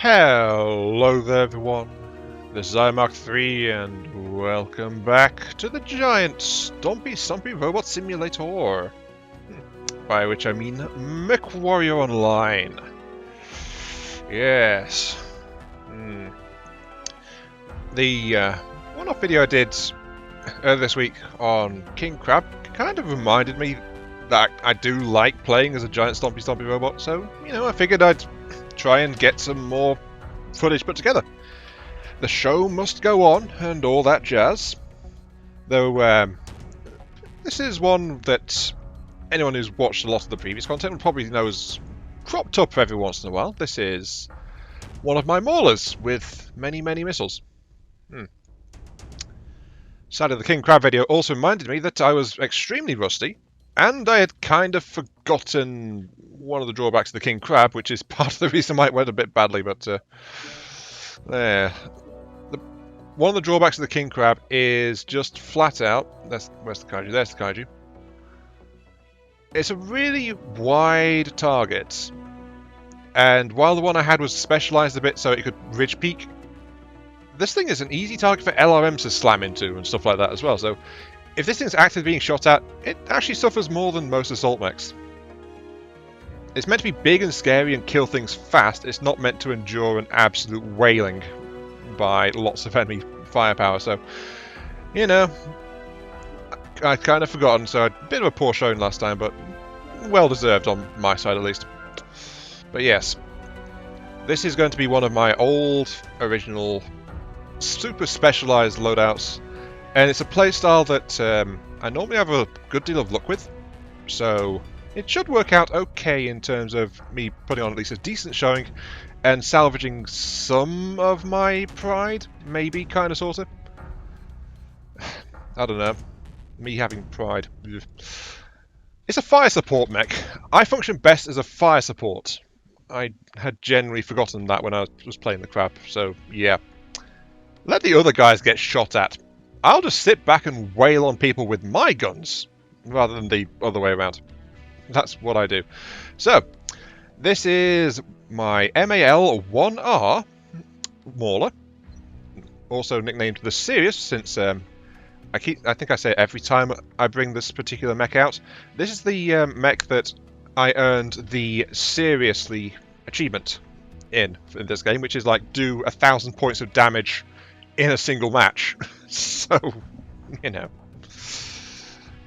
Hello there everyone, this is Mark III and welcome back to the giant Stumpy Robot Simulator, by which I mean MechWarrior Online. Yes. The one-off video I did earlier this week on King Crab kind of reminded me that I do like playing as a giant Stumpy robot, so, you know, I figured I'd try and get some more footage put together. The show must go on and all that jazz. Though this is one that anyone who's watched a lot of the previous content will probably know has cropped up every once in a while. This is one of my Maulers with many missiles. Sadly, the King Crab video also reminded me that I was extremely rusty, and I had kind of forgotten one of the drawbacks of the King Crab, which is part of the reason why it went a bit badly, but there. One of the drawbacks of the King Crab is just flat out, where's the kaiju? There's the kaiju. It's a really wide target, and while the one I had was specialised a bit so it could ridge peak, this thing is an easy target for LRMs to slam into and stuff like that as well, so if this thing's actively being shot at, it actually suffers more than most assault mechs. It's meant to be big and scary and kill things fast, it's not meant to endure an absolute wailing by lots of enemy firepower, so, you know, I'd kind of forgotten, so a bit of a poor showing last time, but well deserved on my side at least. But yes, this is going to be one of my old, original, super specialised loadouts, and it's a playstyle that I normally have a good deal of luck with, so it should work out okay in terms of me putting on at least a decent showing and salvaging some of my pride, maybe, kind of, sort of. I don't know. Me having pride. It's a fire support mech. I function best as a fire support. I had generally forgotten that when I was playing the Crab, so yeah. Let the other guys get shot at. I'll just sit back and wail on people with my guns, rather than the other way around. That's what I do. So, this is my MAL-1R Mauler, also nicknamed the Serious, since I think I say it every time I bring this particular mech out. This is the mech that I earned the Seriously achievement in this game, which is like do 1,000 points of damage in a single match. So, you know.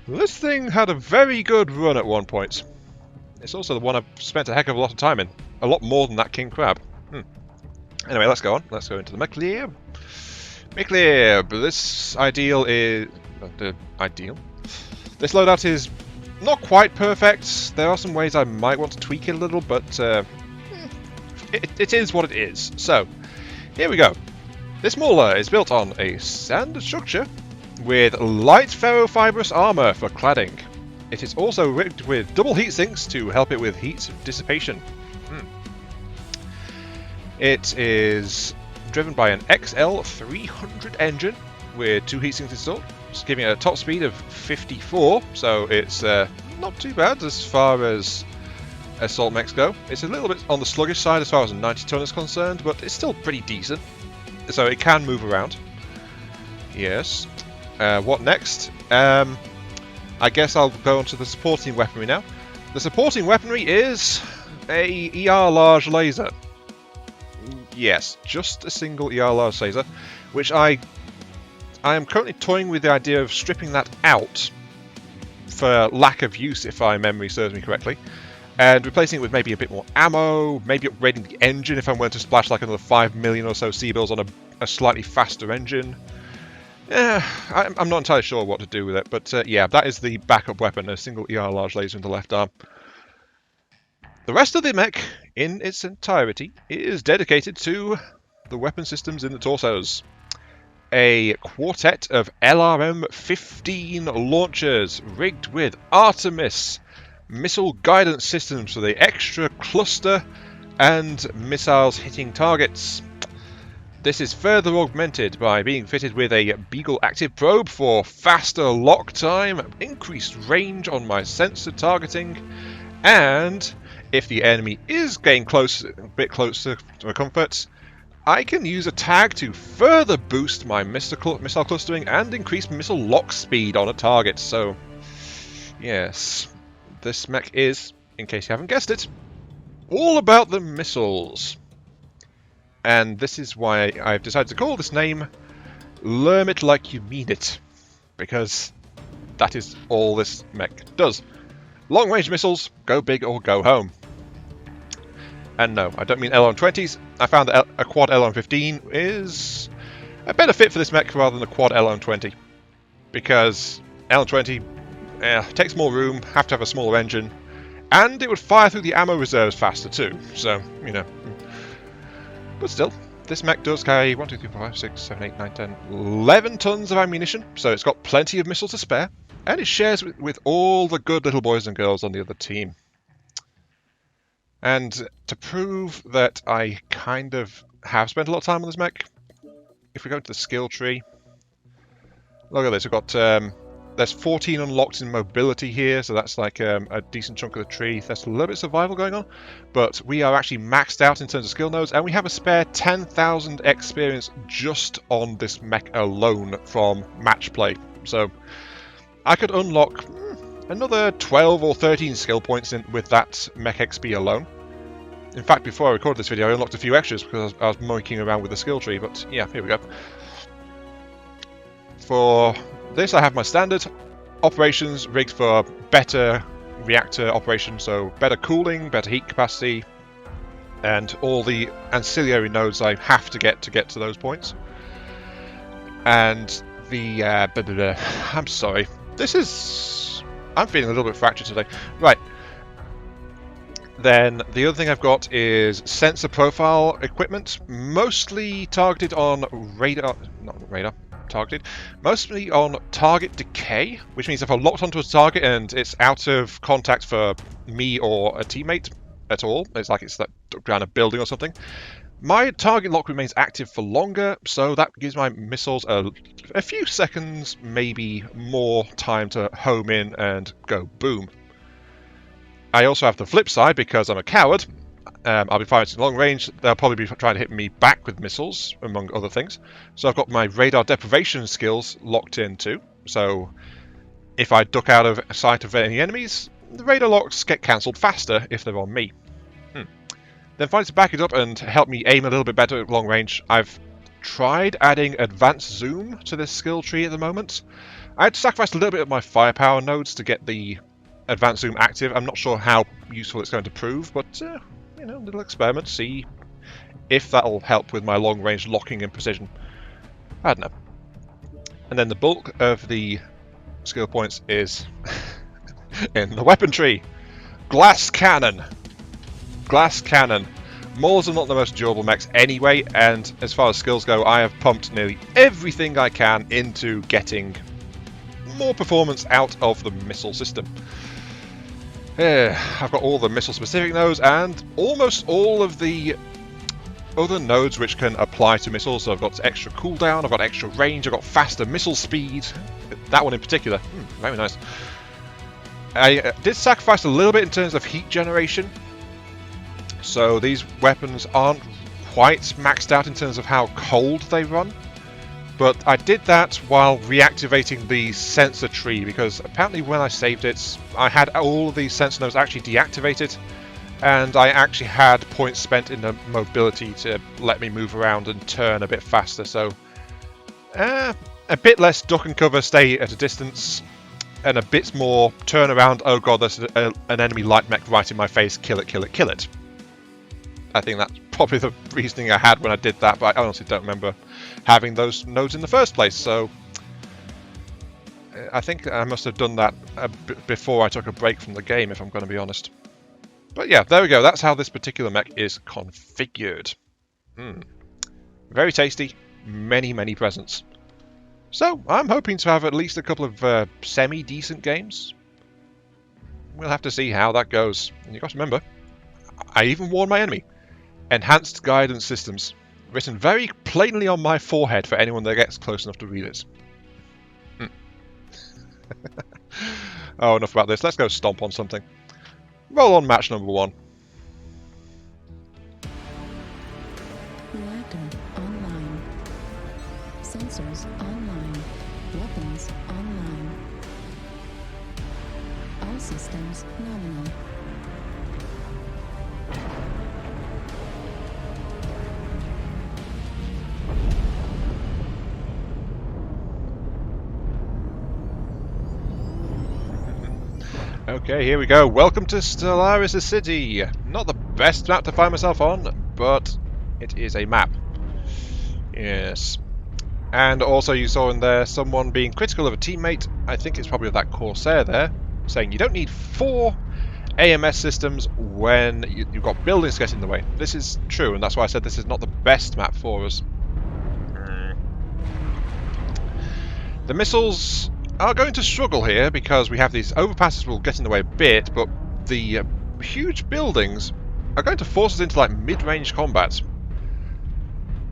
This thing had a very good run at one point. It's also the one I've spent a heck of a lot of time in. A lot more than that King Crab. Anyway, let's go on. Let's go into the MechLab. MechLab. This ideal is... ideal? This loadout is not quite perfect. There are some ways I might want to tweak it a little, but it is what it is. So, here we go. This Mauler is built on a standard structure with light ferrofibrous armour for cladding. It is also rigged with double heat sinks to help it with heat dissipation. It is driven by an XL300 engine with 2 heat sinks installed, just giving it a top speed of 54, so it's not too bad as far as assault mechs go. It's a little bit on the sluggish side as far as a 90-ton is concerned, but it's still pretty decent, so it can move around. Yes. What next? I guess I'll go on to the supporting weaponry now. The supporting weaponry is a ER large laser. Yes, just a single ER large laser, which I am currently toying with the idea of stripping that out for lack of use, if my memory serves me correctly, and replacing it with maybe a bit more ammo, maybe upgrading the engine if I'm going to splash like another 5 million or so C-bills on a slightly faster engine. I'm not entirely sure what to do with it, but yeah, that is the backup weapon, a single ER large laser in the left arm. The rest of the mech, in its entirety, is dedicated to the weapon systems in the torsos. A quartet of LRM-15 launchers rigged with Artemis missile guidance systems for the extra cluster and missiles hitting targets. This is further augmented by being fitted with a Beagle active probe for faster lock time, increased range on my sensor targeting, and if the enemy is getting close, a bit closer to my comforts, I can use a tag to further boost my missile clustering and increase missile lock speed on a target. So, yes, this mech is, in case you haven't guessed it, all about the missiles. And this is why I've decided to call this name LERM It Like You Mean It, because that is all this mech does. Long range missiles, go big or go home. And no, I don't mean LM20s. I found that a quad LM15 is a better fit for this mech rather than a quad LM20. Because LM20 takes more room, have to have a smaller engine, and it would fire through the ammo reserves faster too. So, you know. But still, this mech does carry 1, 2, 3, 4, 5, 6, 7, 8, 9, 10, 11 tons of ammunition. So it's got plenty of missiles to spare. And it shares with all the good little boys and girls on the other team. And to prove that I kind of have spent a lot of time on this mech, if we go to the skill tree, look at this. We've got there's 14 unlocked in mobility here, so that's like a decent chunk of the tree. There's a little bit of survival going on, but we are actually maxed out in terms of skill nodes, and we have a spare 10,000 experience just on this mech alone from match play. So I could unlock another 12 or 13 skill points with that mech XP alone. In fact, before I recorded this video, I unlocked a few extras because I was monkeying around with the skill tree, but yeah, here we go. For this, I have my standard operations rigged for better reactor operation, so better cooling, better heat capacity, and all the ancillary nodes I have to get to those points. And the... I'm sorry. I'm feeling a little bit fractured today. Right. Then the other thing I've got is sensor profile equipment, mostly targeted on mostly on target decay, which means if I'm locked onto a target and it's out of contact for me or a teammate at all, it's like it's around a building or something, my target lock remains active for longer, so that gives my missiles a few seconds, maybe more time to home in and go boom. I also have the flip side, because I'm a coward. I'll be firing at long range. They'll probably be trying to hit me back with missiles, among other things. So I've got my radar deprivation skills locked in too. So if I duck out of sight of any enemies, the radar locks get cancelled faster if they're on me. Then finally, to back it up and help me aim a little bit better at long range, I've tried adding advanced zoom to this skill tree at the moment. I had to sacrifice a little bit of my firepower nodes to get the advanced zoom active. I'm not sure how useful it's going to prove, but you know, little experiment, see if that'll help with my long range locking and precision. I don't know. And then the bulk of the skill points is in the weapon tree. Glass cannon. Glass cannon. Maulers are not the most durable mechs anyway, and as far as skills go, I have pumped nearly everything I can into getting more performance out of the missile system. I've got all the missile-specific nodes and almost all of the other nodes which can apply to missiles. So I've got extra cooldown, I've got extra range, I've got faster missile speed. That one in particular. Very nice. I did sacrifice a little bit in terms of heat generation. So these weapons aren't quite maxed out in terms of how cold they run. But I did that while reactivating the sensor tree, because apparently when I saved it, I had all of these sensor nodes actually deactivated, and I actually had points spent in the mobility to let me move around and turn a bit faster. So a bit less duck and cover, stay at a distance, and a bit more turn around. Oh god, there's an enemy light mech right in my face. Kill it, kill it, kill it. I think that's probably the reasoning I had when I did that, but I honestly don't remember having those nodes in the first place, so I think I must have done that before I took a break from the game, if I'm going to be honest. But yeah, there we go. That's how this particular mech is configured. Very tasty. Many, many presents. So, I'm hoping to have at least a couple of semi-decent games. We'll have to see how that goes. And you've got to remember, I even warned my enemy. Enhanced guidance systems. Written very plainly on my forehead for anyone that gets close enough to read it. Oh, enough about this. Let's go stomp on something. Roll on match number 1. systems nominal. Okay, here we go. Welcome to Stellaris City. Not the best map to find myself on, but it is a map. Yes. And also you saw in there someone being critical of a teammate. I think it's probably of that Corsair there, saying you don't need 4 AMS systems when you've got buildings getting in the way. This is true, and that's why I said this is not the best map for us. The missiles are going to struggle here because we have these overpasses will get in the way a bit, but the huge buildings are going to force us into like mid-range combat.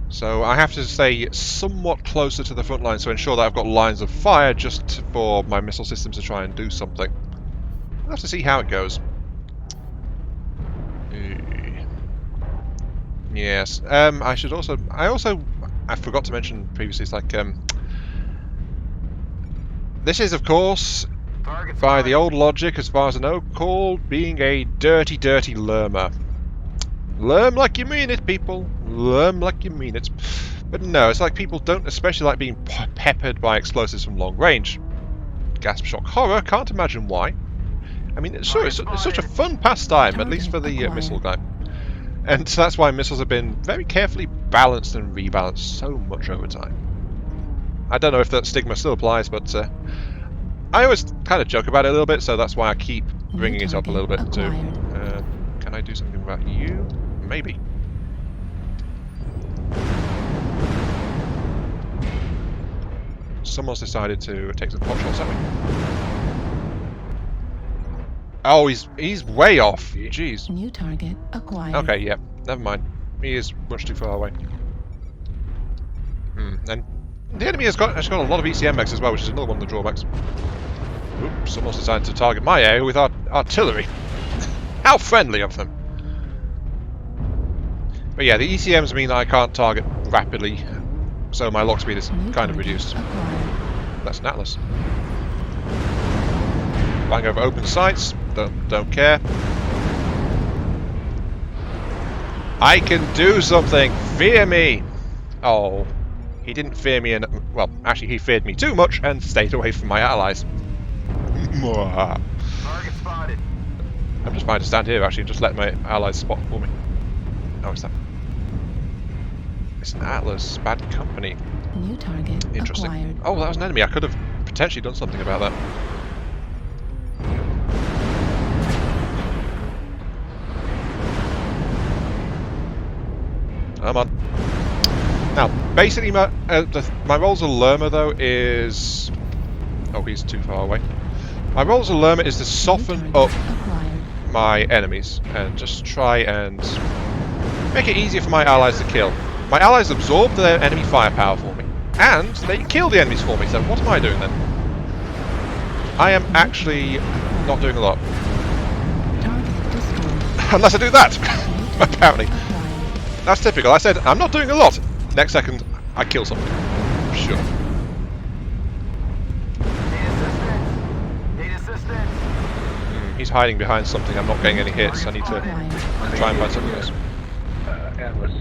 So I have to stay somewhat closer to the front line to ensure that I've got lines of fire just for my missile systems to try and do something. We'll have to see how it goes. Yes. I forgot to mention previously, it's like this is, of course, by the old logic, as far as I know, called being a dirty, dirty LERMer. LERM like you mean it, people. LERM like you mean it. But no, it's like people don't especially like being peppered by explosives from long range. Gasp shock horror, can't imagine why. I mean, it's such a fun pastime, at least for the missile guy. And so that's why missiles have been very carefully balanced and rebalanced so much over time. I don't know if that stigma still applies, but I always kind of joke about it a little bit, so that's why I keep bringing it up a little bit too. Can I do something about you? Maybe. Someone's decided to take some pot shots at me. Oh, he's way off. Jeez. New target acquired. Okay, yeah. Never mind. He is much too far away. And the enemy has got a lot of ECM mechs as well, which is another one of the drawbacks. Oops, someone's decided to target my area with artillery. How friendly of them. But yeah, the ECMs mean that I can't target rapidly, so my lock speed is kind of reduced. That's an Atlas. Flying over open sites, don't care. I can do something! Fear me! Oh, he didn't fear me, and well, actually he feared me too much and stayed away from my allies. Target spotted. I'm just fine to stand here actually and just let my allies spot for me. Oh, it's that. It's an Atlas, bad company. New target Interesting. acquired. Oh, that was an enemy. I could have potentially done something about that. Come on. Now, basically, my role as a LERMer, though, is... Oh, he's too far away. My role as a LERMer is to soften up my enemies and just try and make it easier for my allies to kill. My allies absorb their enemy firepower for me, and they kill the enemies for me, so what am I doing then? I am actually not doing a lot. Unless I do that, apparently. That's typical. I said, I'm not doing a lot. Next second, I kill something. Sure. Need assistance. He's hiding behind something. I'm not getting any hits. I need to try and find something else. Atlas.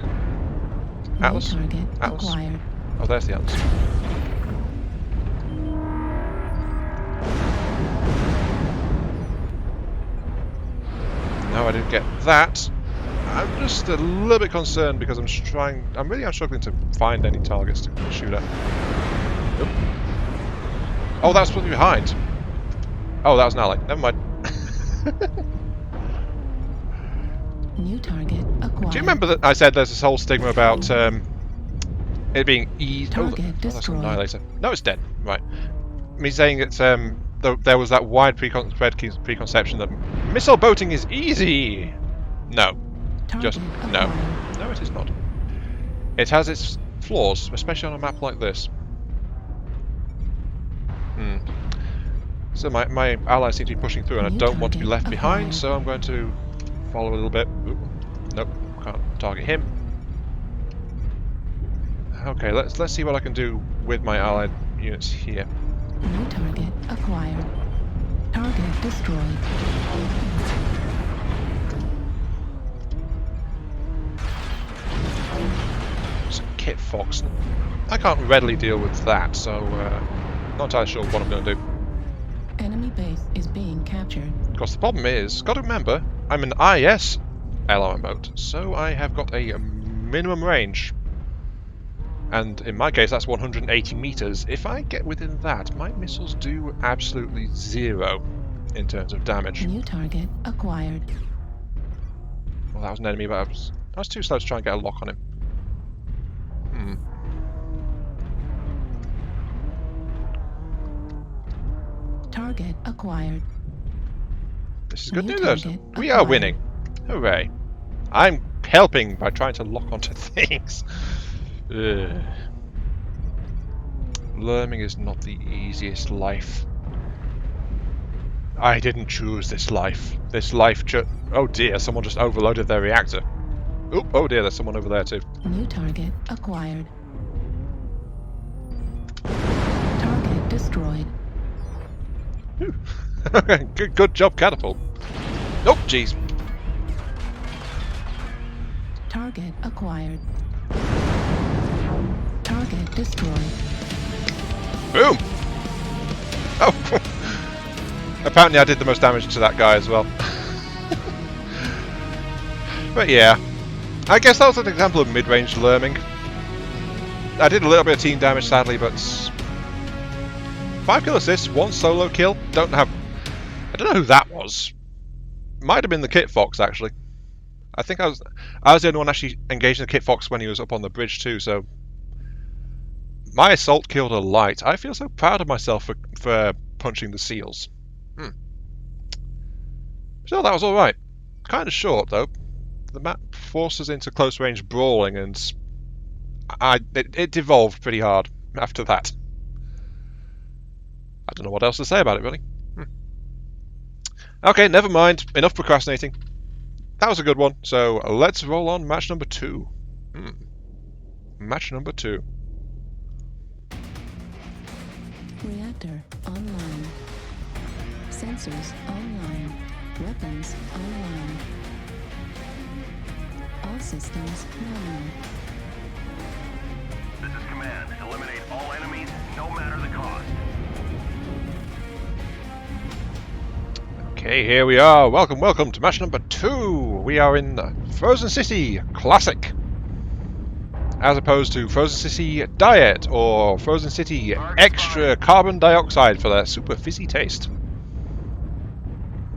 Atlas? Target Atlas? acquired. Oh, there's the Atlas. No, I didn't get that. I'm just a little bit concerned because I'm struggling to find any targets to shoot at. Oop. Oh, that's supposed to be behind. Oh, that was an ally. Never mind. New target acquired. Do you remember that I said there's this whole stigma about it being easy? Target that's an destroyed. annihilator. No, it's dead. Right. Me saying that there was that wide preconception that missile boating is easy. No. Target Just no. acquired. No, it is not. It has its flaws, especially on a map like this. So my allies seem to be pushing through, and I don't want to be left behind, so I'm going to follow a little bit. Ooh. Nope, can't target him. Okay, let's see what I can do with my allied units here. New target acquired. Target destroyed. It's a Kit Fox. I can't readily deal with that, so not entirely sure what I'm going to do. Enemy base is being captured. Of course, the problem is, got to remember, I'm in IS LRM mode, so I have got a minimum range. And in my case, that's 180 meters. If I get within that, my missiles do absolutely zero in terms of damage. New target acquired. Well, that was an enemy, but I was too slow to try and get a lock on him. Target acquired. This is good New news. target We are acquired. winning. Hooray. I'm helping by trying to lock onto things. Ugh. Learning is not the easiest life. I didn't choose this life. This life oh dear, someone just overloaded their reactor. Oop, oh dear, there's someone over there too. New target acquired. Target destroyed. Good job, Catapult. Oh, jeez. Target acquired. Target destroyed. Boom! Oh! Apparently I did the most damage to that guy as well. But yeah. I guess that was an example of mid-range learning. I did a little bit of team damage, sadly, but 5 kill assists, 1 solo kill. I don't know who that was. Might have been the Kit Fox, actually. I think I was the only one actually engaged in the Kit Fox when he was up on the bridge too, so my assault killed a light. I feel so proud of myself for punching the seals. So that was alright. Kind of short though. The map forces into close range brawling, and it devolved pretty hard after that. I don't know what else to say about it, really. Okay, never mind. Enough procrastinating. That was a good one. So let's roll on match number 2. Match number 2. Reactor online. Sensors online. Weapons online. All systems nominal. This is command. Eliminate all enemies, no matter the cost. Okay, here we are. Welcome, welcome to match number 2. We are in Frozen City Classic, as opposed to Frozen City Diet or Frozen City Extra Carbon Dioxide for their super fizzy taste.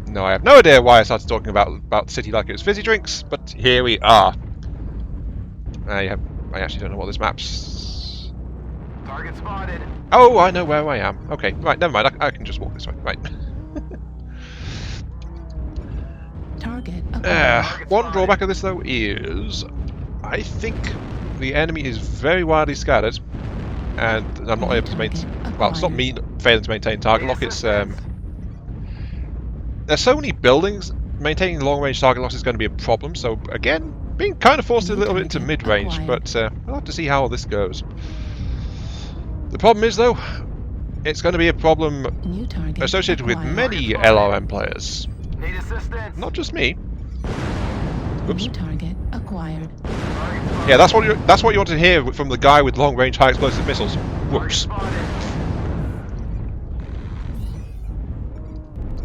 No, I have no idea why I started talking about the city like it was fizzy drinks, but here we are. I actually don't know what this map's... Target spotted. Oh, I know where I am. Okay, right, never mind. I can just walk this way. Right. Target acquired. One drawback of this, though, is I think the enemy is very widely scattered, and I'm not able to maintain... Well, it's not me failing to maintain target lock, it's... There's so many buildings, maintaining long-range target lock is going to be a problem, so again, being kind of forced a little bit into mid-range, but we'll have to see how this goes. The problem is, though, it's going to be a problem New target associated with acquired. many LRM players. Need assistance. Not just me. Oops. New target acquired. Yeah, that's what you want to hear from the guy with long-range high explosive missiles. Whoops.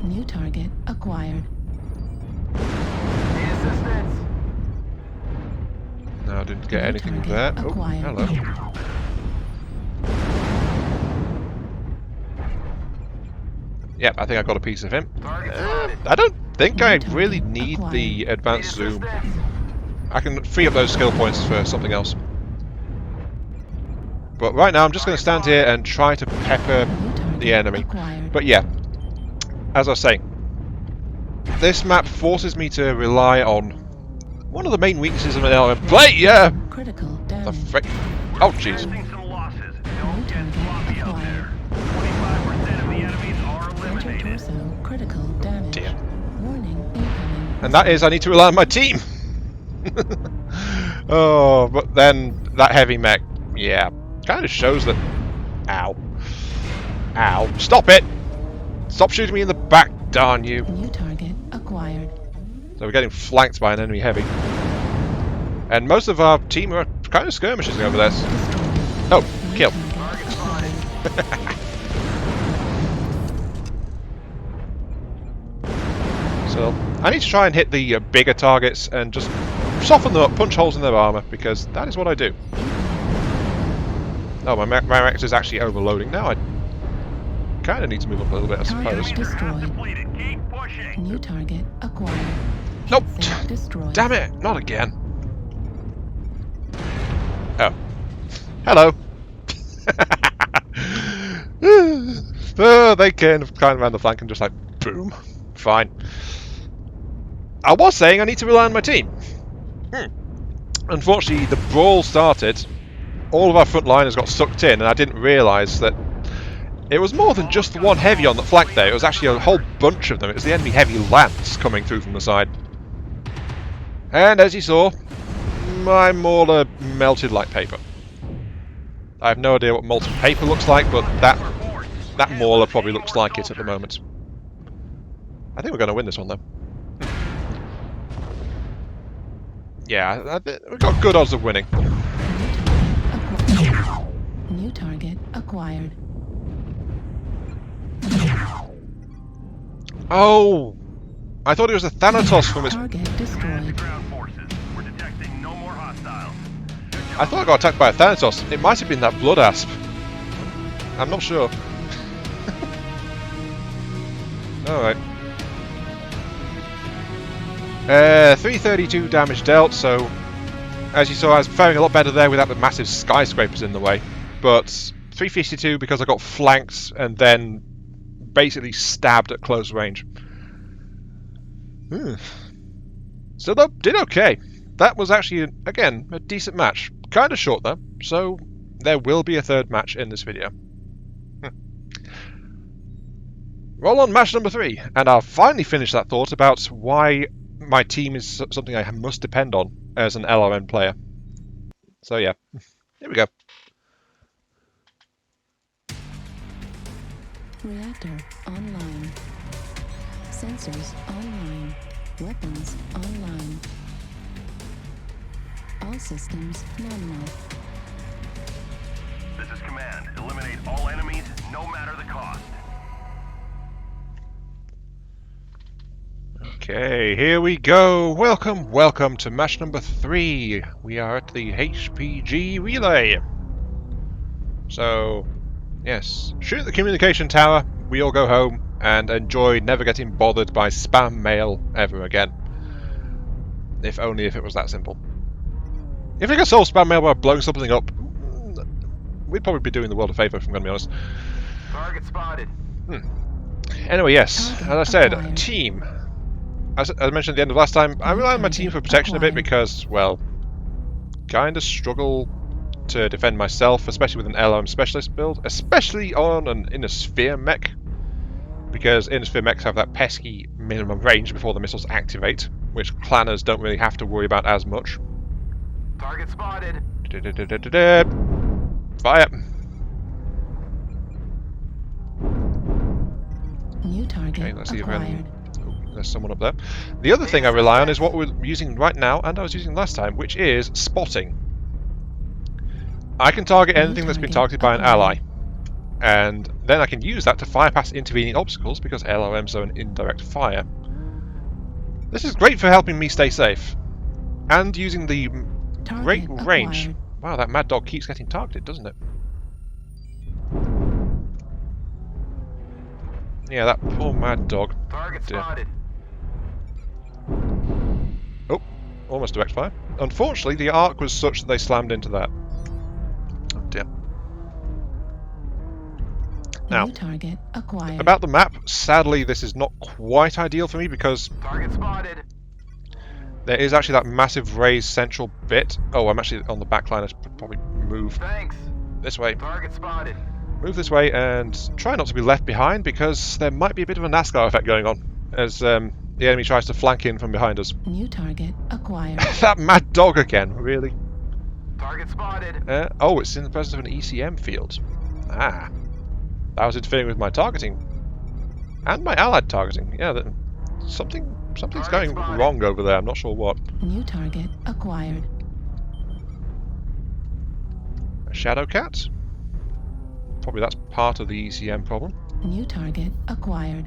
New target acquired. Need assistance. No, I didn't get New anything target there. Oh, acquired. hello. Yep, I think I got a piece of him. Target spotted. I don't think New I target really need acquired. the advanced Need zoom. assistance. I can free up those skill points for something else. But right now I'm just going to stand here and try to pepper New target the enemy. acquired. But yeah, as I was saying, this map forces me to rely on one of the main weaknesses of an LRM play. Yeah, Critical the damage. frick. Oh jeez. Experiencing some losses. New Don't get target sloppy out acquired. there. 25% of the enemies are Center eliminated. torso critical damage. Dear. Warning incoming. And that is I need to rely on my team. Oh, but then that heavy mech, yeah, kind of shows that. Ow. Ow. Stop it! Stop shooting me in the back, darn you. New target acquired. So we're getting flanked by an enemy heavy. And most of our team are kind of skirmishing over this. Oh, kill. So I need to try and hit the bigger targets and just soften them up, punch holes in their armor, because that is what I do. Oh, my reactor is actually overloading now. I kind of need to move up a little bit, I suppose. Depleted. Keep pushing. New target acquired. Nope! Set destroyed. Damn it! Not again. Oh. Hello. Oh, they can climb around the flank and just like, boom. Fine. I was saying I need to rely on my team. Unfortunately, the brawl started. All of our frontliners got sucked in, and I didn't realise that it was more than just the one heavy on the flank there. It was actually a whole bunch of them. It was the enemy heavy lance coming through from the side. And as you saw, my Mauler melted like paper. I have no idea what molten paper looks like, but that Mauler probably looks like it at the moment. I think we're going to win this one, though. Yeah, we've got good odds of winning. New target acquired. Oh! I thought it was a Thanatos from its... Target destroyed. Ground forces. We're detecting no more hostiles. I thought I got attacked by a Thanatos. It might have been that Blood Asp. I'm not sure. Alright. 332 damage dealt, so as you saw I was faring a lot better there without the massive skyscrapers in the way. But 352 because I got flanked and then basically stabbed at close range. Still though, did okay. That was actually, again, a decent match. Kind of short though, so there will be a third match in this video. Roll on match number 3, and I'll finally finish that thought about why my team is something I must depend on as an LRM player. So yeah, here we go. Reactor online. Sensors online. Weapons online. All systems nominal. This is command. Eliminate all enemies, no matter the cost. Okay, here we go. Welcome to match number 3. We are at the HPG relay. So, yes, shoot the communication tower, we all go home, and enjoy never getting bothered by spam mail ever again. If only if it was that simple. If we could solve spam mail by blowing something up, we'd probably be doing the world a favour, if I'm going to be honest. Target spotted. Anyway, yes, as I said, team. As I mentioned at the end of last time, I rely on my team for protection a bit because, well, kind of struggle to defend myself, especially with an LRM specialist build, especially on an inner sphere mech, because inner sphere mechs have that pesky minimum range before the missiles activate, which clanners don't really have to worry about as much. Target spotted. Fire! New target Okay, let's see if we acquired. can... There's someone up there. The other thing I rely on is what we're using right now, and I was using last time, which is spotting. I can target anything that's been targeted by an ally, and then I can use that to fire past intervening obstacles because LRMs are an indirect fire. This is great for helping me stay safe, and using the great range. Acquired. Wow, that mad dog keeps getting targeted, doesn't it? Yeah, that poor mad dog. Target Dear. spotted. Oh, almost direct fire. Unfortunately, the arc was such that they slammed into that. Oh dear. Now, New target acquired. about the map, sadly this is not quite ideal for me because Target spotted. there is actually that massive raised central bit. Oh, I'm actually on the back line. I should probably move Thanks. this way. Target spotted. Move this way and try not to be left behind because there might be a bit of a NASCAR effect going on as the enemy tries to flank in from behind us. New target acquired. That mad dog again, really? Target spotted. Oh, it's in the presence of an ECM field. Ah. That was interfering with my targeting. And my allied targeting. Yeah, something's going wrong over there. I'm not sure what. New target acquired. A shadow cat? Probably that's part of the ECM problem. New target acquired.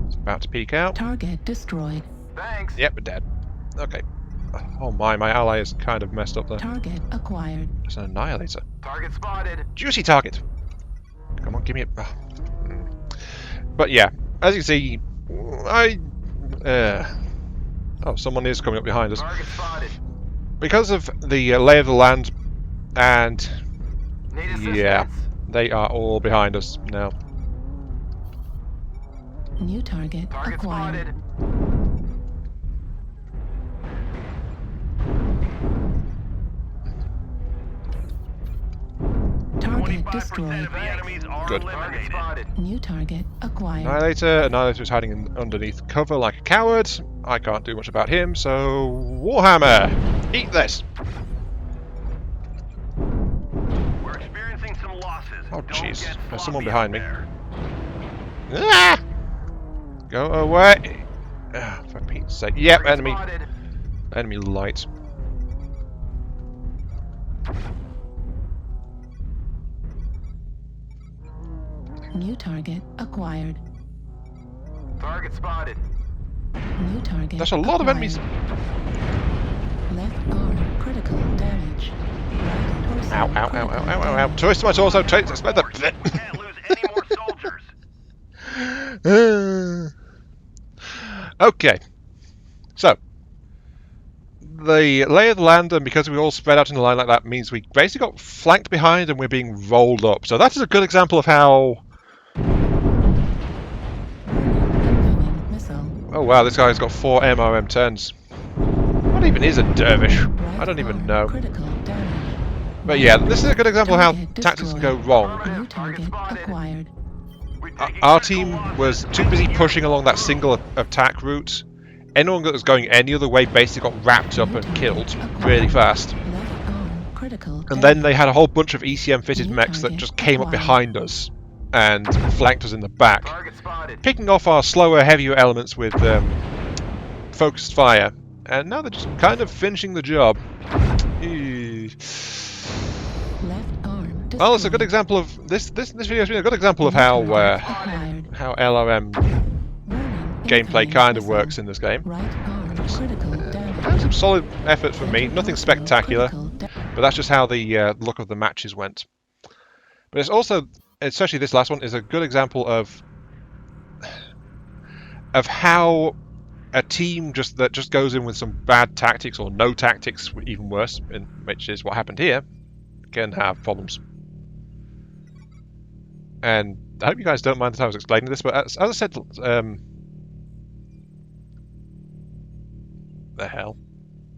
It's about to peek out. Target destroyed. Thanks. Yep, we're dead. Okay. Oh my ally is kind of messed up there. Target acquired. It's an annihilator. Target spotted. Juicy target. Come on, give me a... But yeah, as you can see, oh, someone is coming up behind us. Target spotted. Because of the lay of the land, and Need assistance. yeah, they are all behind us now. New target Target acquired. spotted. Target 25% destroyed. of the enemies are Good. eliminated. Spotted. New target acquired. Annihilator is hiding underneath cover like a coward. I can't do much about him, so Warhammer, eat this. We're experiencing some losses. Oh, Don't jeez. get There's someone sloppy behind me. out there. Ah! Go away. Ah, for Pete's sake. Yep, Target enemy. spotted. Enemy light. New target acquired. Target spotted. New target. There's a lot of enemies. Left arm critical damage. Right torso Ow, ow, ow, critical ow, ow, ow, ow. damage. Twist my torso, twist my We can't lose any more soldiers. Okay. So, the lay of the land, and because we all spread out in a line like that, means we basically got flanked behind and we're being rolled up. So that is a good example of how... Incoming missile. Oh wow, this guy's got 4 MRM10s. What even is a dervish? Right I don't even arm know. critical damage. But yeah, this is a good example of how Target tactics can go destroyed. wrong. New target acquired. We're taking Our critical team losses. was too busy pushing along that single attack route. Anyone that was going any other way basically got wrapped up and killed really fast. Left arm critical And then they damage. had a whole bunch of ECM fitted New mechs that target just came up acquired. behind us and flanked us in the back, Target spotted. picking off our slower, heavier elements with focused fire. And now they're just kind of finishing the job. Ew. Left arm destroyed. Well, it's a good example of this video has been a good example of how Acquired. LRM Warning, gameplay incoming kind of missile. works in this game. Right arm critical damage. And some solid effort from me, nothing spectacular, Critical but that's just how the look of the matches went. But it's also, especially this last one, is a good example of how a team that just goes in with some bad tactics or no tactics, even worse, which is what happened here, can have problems. And I hope you guys don't mind that I was explaining this, but as I said, the hell.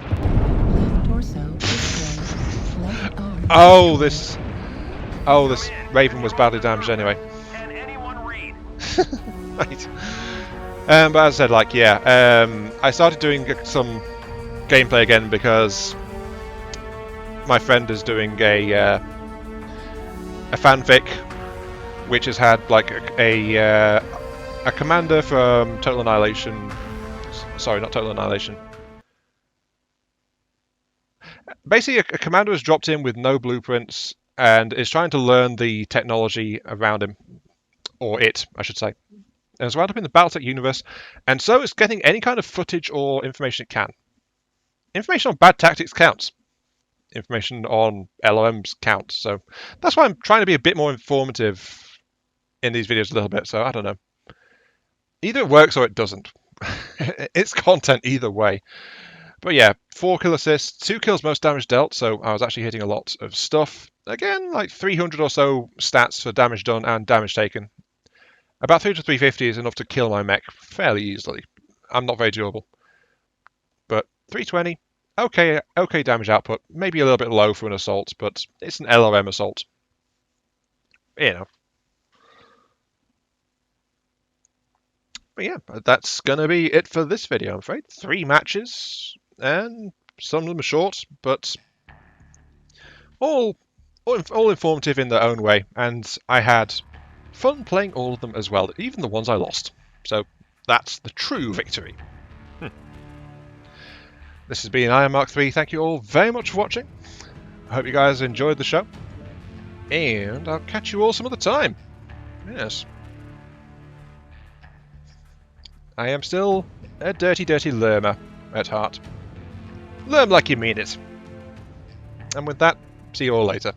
Left torso destroyed. Left arm Oh, this Raven was badly damaged anyway. Can anyone read? Right. But as I said, like, yeah, I started doing some gameplay again because my friend is doing a fanfic which has had like a commander from Total Annihilation. Sorry, not Total Annihilation. Basically, a commander has dropped in with no blueprints and is trying to learn the technology around him, or it, I should say. And it's wound up in the Battletech universe, and so it's getting any kind of footage or information it can. Information on bad tactics counts. Information on LOMs counts. So that's why I'm trying to be a bit more informative in these videos a little bit. So I don't know. Either it works or it doesn't. It's content either way. But yeah, 4 kill assists, 2 kills most damage dealt, so I was actually hitting a lot of stuff. Again, like 300 or so stats for damage done and damage taken. About 300 to 350 is enough to kill my mech fairly easily. I'm not very durable. But 320, okay damage output. Maybe a little bit low for an assault, but it's an LRM assault. You know. But yeah, that's going to be it for this video, I'm afraid. 3 matches, and some of them are short, but all all informative in their own way, and I had fun playing all of them as well, even the ones I lost. So that's the true victory. This has been Iron Mark 3. Thank you all very much for watching. I hope you guys enjoyed the show, and I'll catch you all some other time. Yes. I am still a dirty, dirty lermer at heart. Lerm like you mean it. And with that, see you all later.